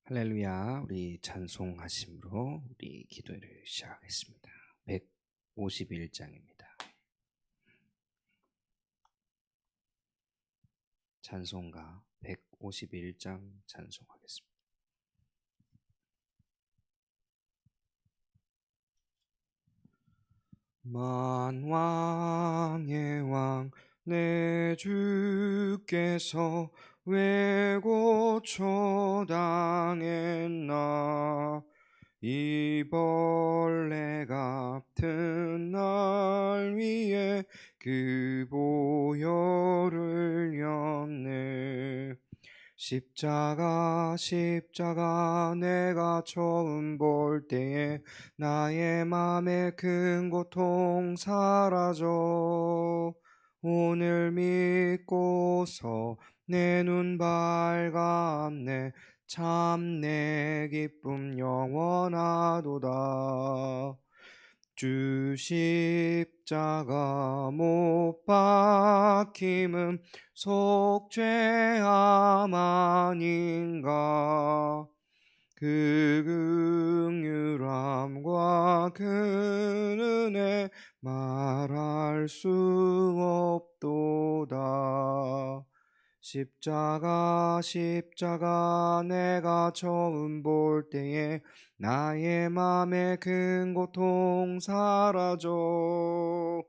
할렐루야. 우리 찬송하심으로 우리 기도를 시작하겠습니다. 151장입니다. 찬송가 151장 찬송하겠습니다. 만왕의 왕 내 주께서 왜 고초당했나. 이 벌레 같은 날 위에 그 보혈을 흘렸네. 십자가 내가 처음 볼 때에 나의 맘에 큰 고통 사라져. 오늘 믿고서 내 눈 밝았네. 참 내 기쁨 영원하도다. 주 십자가 못 박힘은 속죄함 아닌가. 그 긍휼함과 그 은혜 말할 수 없도다. 십자가 내가 처음 볼 때에 나의 맘에 큰 고통 사라져.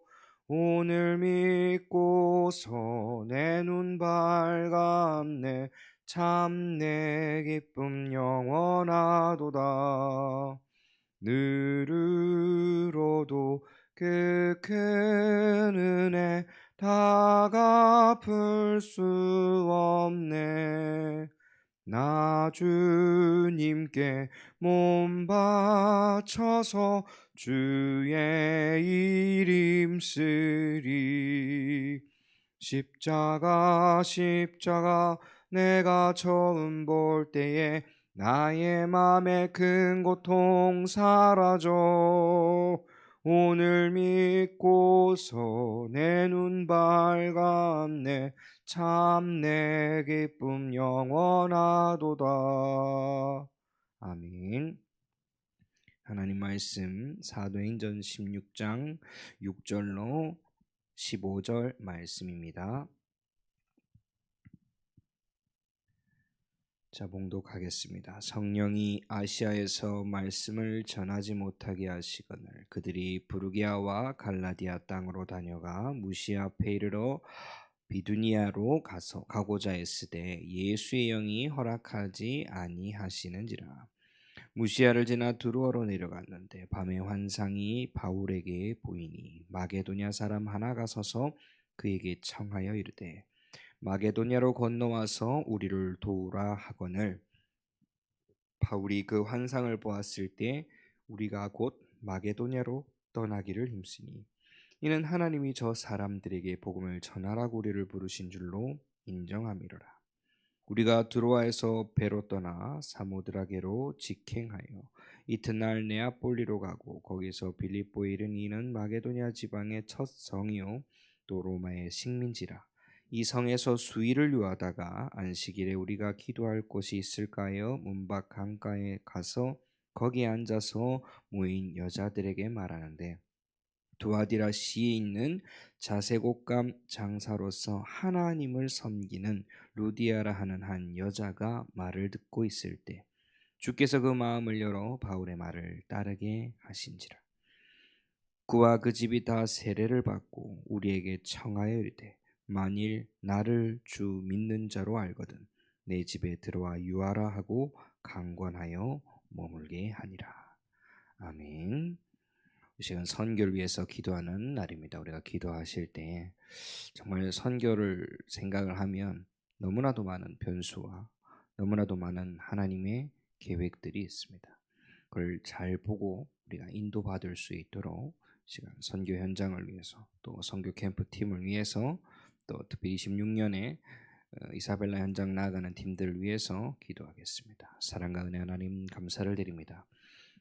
오늘 믿고서 내 눈 밝았네. 참 내 기쁨 영원하도다. 늘으로도 그 큰 은혜 다 갚을 수 없네. 나 주님께 몸 바쳐서 주의 이름 쓰리. 십자가 내가 처음 볼 때에 나의 맘에 큰 고통 사라져. 오늘 믿고서 내 눈 밝았네. 참 내 기쁨 영원하도다. 아멘. 하나님 말씀 사도행전 16장 6절로 15절 말씀입니다. 자, 봉독하겠습니다. 성령이 아시아에서 말씀을 전하지 못하게 하시거늘 그들이 부르기아와 갈라디아 땅으로 다녀가 무시아 앞에 이르러 비두니아로 가고자 했으되 예수의 영이 허락하지 아니하시는지라. 무시아를 지나 두루어로 내려갔는데 밤에 환상이 바울에게 보이니 마게도냐 사람 하나가 서서 그에게 청하여 이르되 마게도냐로 건너와서 우리를 도우라 하거늘. 바울이 그 환상을 보았을 때 우리가 곧 마게도냐로 떠나기를 힘쓰니 이는 하나님이 저 사람들에게 복음을 전하라고 우리를 부르신 줄로 인정함이로라. 우리가 드로아에서 배로 떠나 사모드라게로 직행하여 이튿날 네아폴리로 가고 거기서 빌립보에 이르니 이는 마게도냐 지방의 첫 성이요 또 로마의 식민지라. 이 성에서 수일을 유하다가 안식일에 우리가 기도할 곳이 있을까 하여 문밖 강가에 가서 거기에 앉아서 모인 여자들에게 말하는데 두아디라 시에 있는 자색옷감 장사로서 하나님을 섬기는 루디아라 하는 한 여자가 말을 듣고 있을 때 주께서 그 마음을 열어 바울의 말을 따르게 하신지라. 그와 그 집이 다 세례를 받고 우리에게 청하여 이르되 만일 나를 주 믿는 자로 알거든 내 집에 들어와 유하라 하고 강권하여 머물게 하니라. 아멘. 이 시간 선교를 위해서 기도하는 날입니다. 우리가 기도하실 때 정말 선교를 생각을 하면 너무나도 많은 변수와 너무나도 많은 하나님의 계획들이 있습니다. 그걸 잘 보고 우리가 인도받을 수 있도록 시간 선교 현장을 위해서 또 선교 캠프 팀을 위해서 또 특별히 26년에 이사벨라 현장 나아가는 팀들을 위해서 기도하겠습니다. 사랑과 은혜 하나님 감사를 드립니다.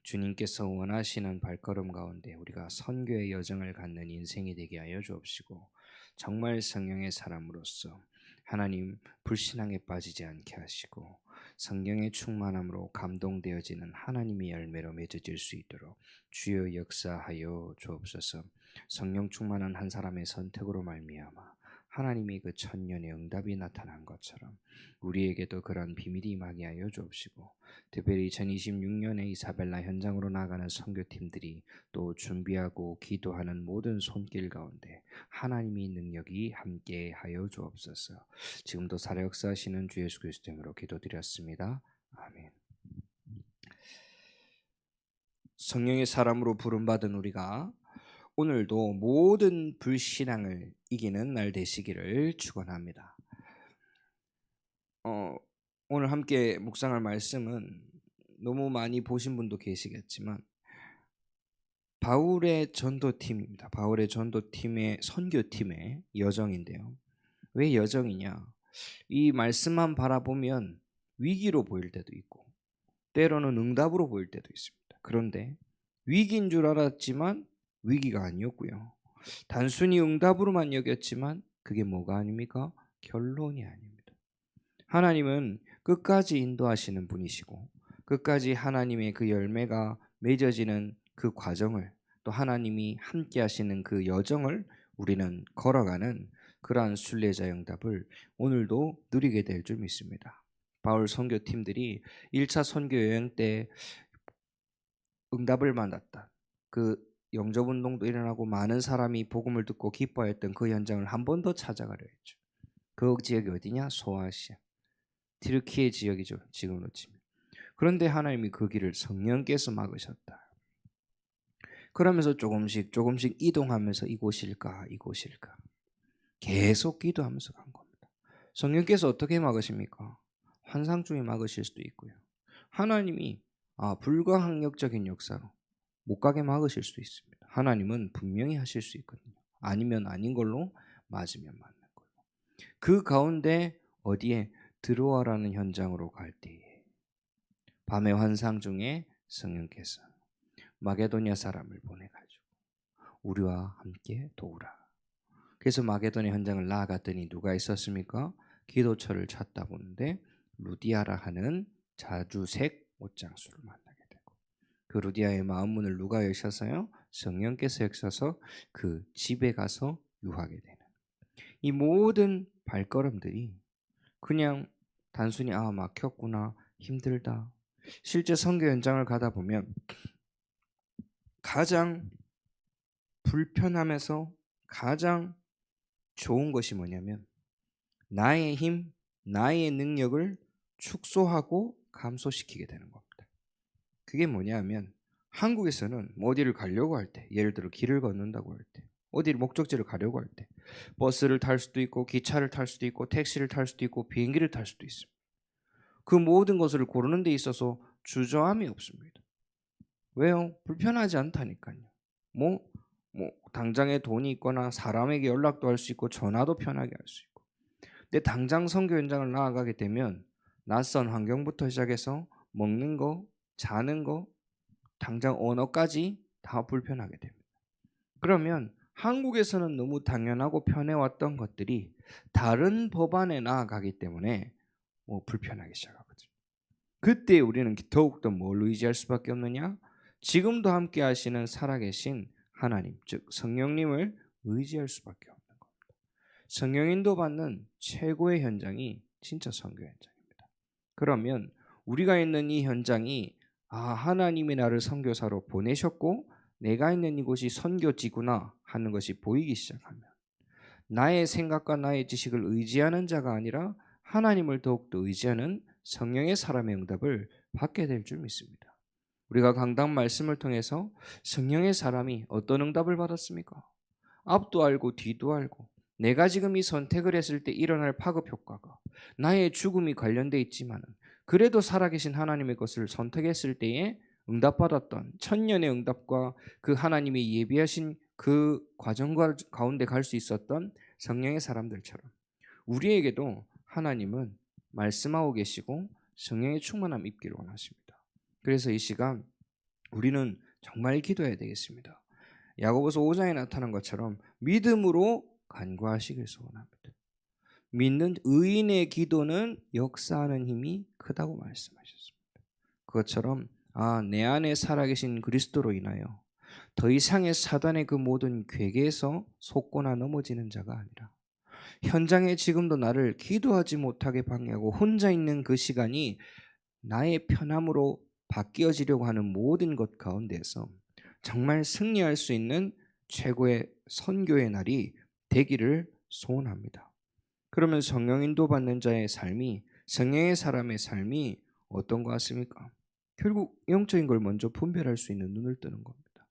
주님께서 원하시는 발걸음 가운데 우리가 선교의 여정을 갖는 인생이 되게 하여 주옵시고 정말 성령의 사람으로서 하나님 불신앙에 빠지지 않게 하시고 성령의 충만함으로 감동되어지는 하나님의 열매로 맺어질 수 있도록 주여 역사하여 주옵소서. 성령 충만한 한 사람의 선택으로 말미암아 하나님의 그 천년의 응답이 나타난 것처럼 우리에게도 그런 비밀이 임하게 하여 주옵시고, 특별히 2026년에 이사벨라 현장으로 나가는 선교팀들이 또 준비하고 기도하는 모든 손길 가운데 하나님의 능력이 함께하여 주옵소서. 지금도 살아 역사하시는 주 예수 그리스도 이름으로 기도드렸습니다. 아멘. 성령의 사람으로 부름받은 우리가 오늘도 모든 불신앙을 이기는 날 되시기를 축원합니다. 오늘 함께 묵상할 말씀은 너무 많이 보신 분도 계시겠지만 바울의 전도팀입니다. 바울의 전도팀의 선교팀의 여정인데요. 왜 여정이냐? 이 말씀만 바라보면 위기로 보일 때도 있고 때로는 응답으로 보일 때도 있습니다. 그런데 위기인 줄 알았지만 위기가 아니었고요. 단순히 응답으로만 여겼지만 그게 뭐가 아닙니까? 결론이 아닙니다. 하나님은 끝까지 인도하시는 분이시고 끝까지 하나님의 그 열매가 맺어지는 그 과정을, 또 하나님이 함께 하시는 그 여정을 우리는 걸어가는 그러한 순례자 응답을 오늘도 누리게 될 줄 믿습니다. 바울 선교팀들이 1차 선교 여행 때 응답을 받았다. 그 영접운동도 일어나고 많은 사람이 복음을 듣고 기뻐했던 그 현장을 한 번 더 찾아가려 했죠. 그 지역이 어디냐? 소아시아, 튀르키예 지역이죠, 지금으로 치면. 그런데 하나님이 그 길을 성령께서 막으셨다. 그러면서 조금씩 이동하면서 이곳일까 계속 기도하면서 간 겁니다. 성령께서 어떻게 막으십니까? 환상 중에 막으실 수도 있고요. 하나님이 불가항력적인 역사로 못 가게 막으실 수도 있습니다. 하나님은 분명히 하실 수 있거든요. 아니면 아닌 걸로, 맞으면 맞는 걸로. 그 가운데 어디에? 들어와라는 현장으로 갈 때에 밤의 환상 중에 성령께서 마게도냐 사람을 보내가지고 우리와 함께 도우라. 그래서 마게도냐 현장을 나아갔더니 누가 있었습니까? 기도처를 찾다 보는데 루디아라 하는 자주색 옷장수를 만나게 되고, 그 루디아의 마음 문을 누가 여셔서요? 성령께서 여셔서 그 집에 가서 유하게 되는 이 모든 발걸음들이 그냥 단순히 막혔구나, 힘들다. 실제 선교 현장을 가다 보면 가장 불편하면서 가장 좋은 것이 뭐냐면 나의 힘, 나의 능력을 축소하고 감소시키게 되는 겁니다. 그게 뭐냐면 한국에서는 어디를 가려고 할 때, 예를 들어 길을 걷는다고 할 때, 어디를 목적지를 가려고 할 때 버스를 탈 수도 있고 기차를 탈 수도 있고 택시를 탈 수도 있고 비행기를 탈 수도 있습니다. 그 모든 것을 고르는 데 있어서 주저함이 없습니다. 왜요? 불편하지 않다니까요. 뭐 당장에 돈이 있거나 사람에게 연락도 할 수 있고 전화도 편하게 할 수 있고. 근데 당장 선교 현장을 나아가게 되면 낯선 환경부터 시작해서 먹는 거, 자는 거, 당장 언어까지 다 불편하게 됩니다. 그러면 한국에서는 너무 당연하고 편해왔던 것들이 다른 법안에 나아가기 때문에 불편하기 시작하거든요. 그때 우리는 더욱더 뭘 의지할 수밖에 없느냐? 지금도 함께 하시는 살아계신 하나님, 즉 성령님을 의지할 수밖에 없는 겁니다. 성령 인도 받는 최고의 현장이 진짜 선교 현장입니다. 그러면 우리가 있는 이 현장이 하나님이 나를 선교사로 보내셨고 내가 있는 이곳이 선교지구나 하는 것이 보이기 시작하면 나의 생각과 나의 지식을 의지하는 자가 아니라 하나님을 더욱더 의지하는 성령의 사람의 응답을 받게 될 줄 믿습니다. 우리가 강단 말씀을 통해서 성령의 사람이 어떤 응답을 받았습니까? 앞도 알고 뒤도 알고 내가 지금 이 선택을 했을 때 일어날 파급 효과가 나의 죽음이 관련돼 있지만 그래도 살아계신 하나님의 것을 선택했을 때에 응답받았던 천년의 응답과 그 하나님이 예비하신 그 과정 가운데 갈 수 있었던 성령의 사람들처럼 우리에게도 하나님은 말씀하고 계시고 성령의 충만함 입기를 원하십니다. 그래서 이 시간 우리는 정말 기도해야 되겠습니다. 야고보서 5장에 나타난 것처럼 믿음으로 간구하시길 소원합니다. 믿는 의인의 기도는 역사하는 힘이 크다고 말씀하셨습니다. 그것처럼 내 안에 살아계신 그리스도로 인하여 더 이상의 사단의 그 모든 괴계에서 속거나 넘어지는 자가 아니라 현장에 지금도 나를 기도하지 못하게 방해하고 혼자 있는 그 시간이 나의 편함으로 바뀌어지려고 하는 모든 것 가운데서 정말 승리할 수 있는 최고의 선교의 날이 되기를 소원합니다. 그러면 성령 인도 받는 자의 삶이, 성령의 사람의 삶이 어떤 것 같습니까? 결국 영적인 걸 먼저 분별할 수 있는 눈을 뜨는 겁니다.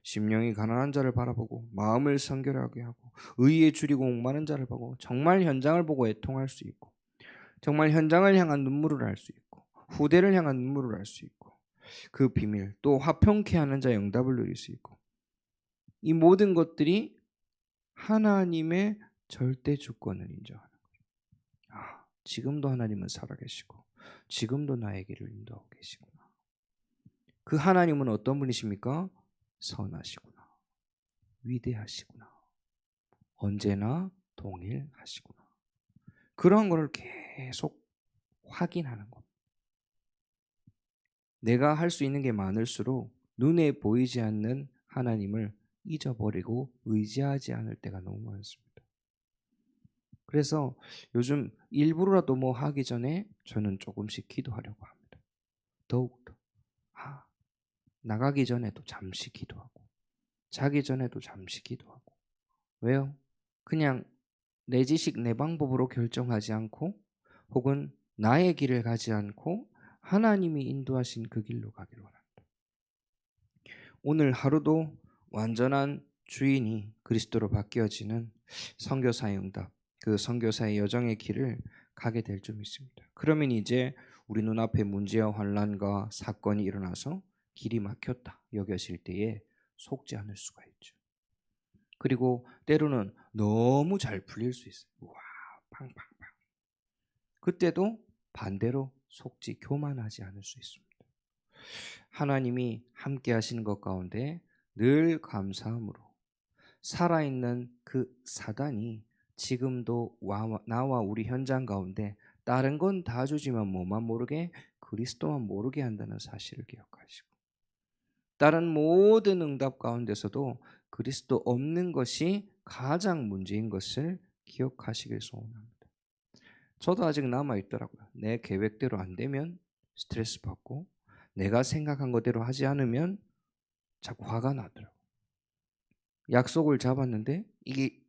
심령이 가난한 자를 바라보고 마음을 성결하게 하고 의에 줄이고 목마른 자를 보고 정말 현장을 보고 애통할 수 있고 정말 현장을 향한 눈물을 할 수 있고 후대를 향한 눈물을 할 수 있고 그 비밀 또 화평케 하는 자의 응답을 누릴 수 있고 이 모든 것들이 하나님의 절대 주권을 인정하는 거예요. 지금도 하나님은 살아계시고 지금도 나의 길을 인도하고 계시구나. 그 하나님은 어떤 분이십니까? 선하시구나. 위대하시구나. 언제나 동일하시구나. 그런 거를 계속 확인하는 겁니다. 내가 할 수 있는 게 많을수록 눈에 보이지 않는 하나님을 잊어버리고 의지하지 않을 때가 너무 많습니다. 그래서 요즘 일부러라도 뭐 하기 전에 저는 조금씩 기도하려고 합니다. 더욱더 나가기 전에도 잠시 기도하고 자기 전에도 잠시 기도하고. 왜요? 그냥 내 지식 내 방법으로 결정하지 않고 혹은 나의 길을 가지 않고 하나님이 인도하신 그 길로 가기를 원합니다. 오늘 하루도 완전한 주인이 그리스도로 바뀌어지는 선교사의 응답, 그 선교사의 여정의 길을 가게 될 줄 믿습니다. 그러면 이제 우리 눈앞에 문제와 환난과 사건이 일어나서 길이 막혔다 여겨질 때에 속지 않을 수가 있죠. 그리고 때로는 너무 잘 풀릴 수 있어요. 와, 팡팡팡. 그때도 반대로 속지 교만하지 않을 수 있습니다. 하나님이 함께 하시는 것 가운데 늘 감사함으로 살아있는 그 사단이 지금도 나와 우리 현장 가운데 다른 건 다 주지만 뭐만 모르게 그리스도만 모르게 한다는 사실을 기억하시고 다른 모든 응답 가운데서도 그리스도 없는 것이 가장 문제인 것을 기억하시길 소원합니다. 저도 아직 남아있더라고요. 내 계획대로 안 되면 스트레스 받고 내가 생각한 것대로 하지 않으면 자꾸 화가 나더라고요. 약속을 잡았는데 이게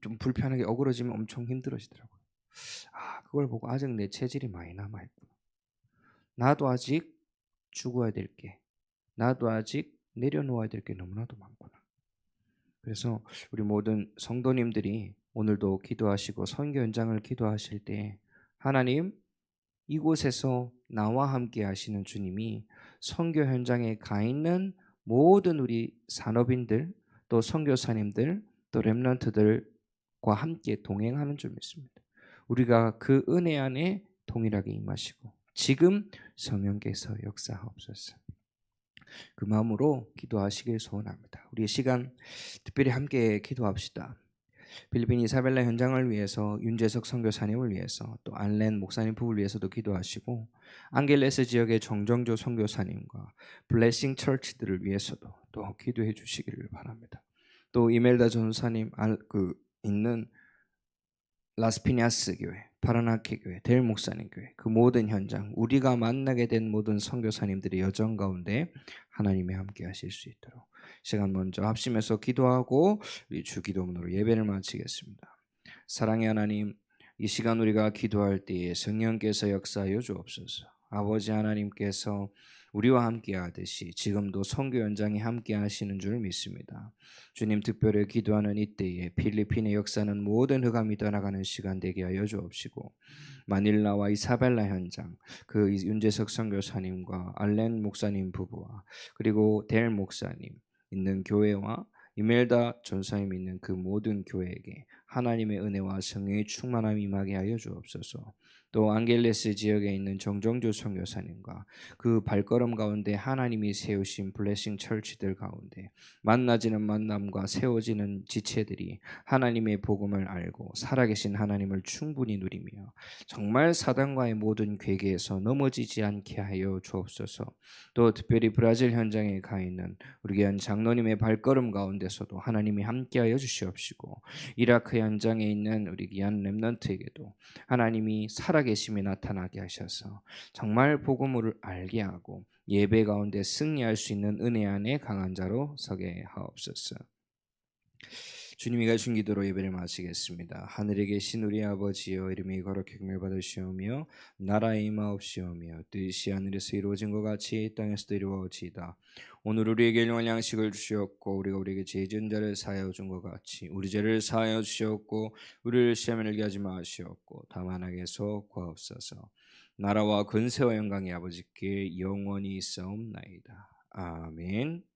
좀 불편하게 어그러지면 엄청 힘들어지더라고요. 그걸 보고 아직 내 체질이 많이 남아있구나. 나도 아직 죽어야 될 게, 나도 아직 내려놓아야 될 게 너무나도 많구나. 그래서 우리 모든 성도님들이 오늘도 기도하시고 선교 현장을 기도하실 때 하나님 이곳에서 나와 함께 하시는 주님이 선교 현장에 가 있는 모든 우리 산업인들 또 선교사님들 또 렘넌트들과 함께 동행하는 줄 믿습니다. 우리가 그 은혜 안에 동일하게 임하시고 지금 성령께서 역사하옵소서. 그 마음으로 기도하시길 소원합니다. 우리 시간 특별히 함께 기도합시다. 필리핀 이사벨라 현장을 위해서 윤재석 선교사님을 위해서 또 알렌 목사님 부부를 위해서도 기도하시고 안겔레스 지역의 정정조 선교사님과 블레싱 처치들을 위해서도 또 기도해 주시기를 바랍니다. 또 이멜다 전사님 있는 라스피냐스 교회, 파라나케 교회, 델 목사님 교회 그 모든 현장 우리가 만나게 된 모든 선교사님들의 여정 가운데 하나님이 함께 하실 수 있도록 시간 먼저 합심해서 기도하고 우리 주기도문으로 예배를 마치겠습니다. 사랑의 하나님, 이 시간 우리가 기도할 때에 성령께서 역사하여 주옵소서. 아버지 하나님께서 우리와 함께 하듯이 지금도 선교 현장에 함께 하시는 줄 믿습니다. 주님 특별히 기도하는 이때에 필리핀의 역사는 모든 흑암이 떠나가는 시간 되게 하여 주옵시고 마닐라와 이사벨라 현장 그 윤재석 선교사님과 알렌 목사님 부부와 그리고 델 목사님 있는 교회와 이멜다 전사님 있는 그 모든 교회에게 하나님의 은혜와 성령의 충만함이 임하게 하여 주옵소서. 또 안겔레스 지역에 있는 정정주 선교사님과 그 발걸음 가운데 하나님이 세우신 블레싱 철치들 가운데 만나지는 만남과 세워지는 지체들이 하나님의 복음을 알고 살아계신 하나님을 충분히 누리며 정말 사단과의 모든 괴계에서 넘어지지 않게 하여 주옵소서. 또 특별히 브라질 현장에 가 있는 우리 귀한 장로님의 발걸음 가운데서도 하나님이 함께하여 주시옵시고, 이라크 현장에 있는 우리 귀한 렘넌트에게도 하나님이 살아계심이 나타나게 하셔서 정말 복음을 알게 하고 예배 가운데 승리할 수 있는 은혜 안에 강한 자로 서게 하옵소서. 주님이 가신 기도로 예배를 마치겠습니다. 하늘에 계신 우리 아버지여, 이름이 거룩히 받으시오며 나라의 임하옵시오며 뜻이 하늘에서 이루어진 것 같이 땅에서도 이루어지이다. 오늘 우리에게 일용할 양식을 주시옵고 우리가 우리에게 죄 지은 자를 사하여 준 것 같이 우리 죄를 사하여 주시옵고 우리를 시험에 들게 하지 마시옵고 다만 악에서 구하옵소서. 나라와 근세와 영광이 아버지께 영원히 있사옵나이다. 아멘.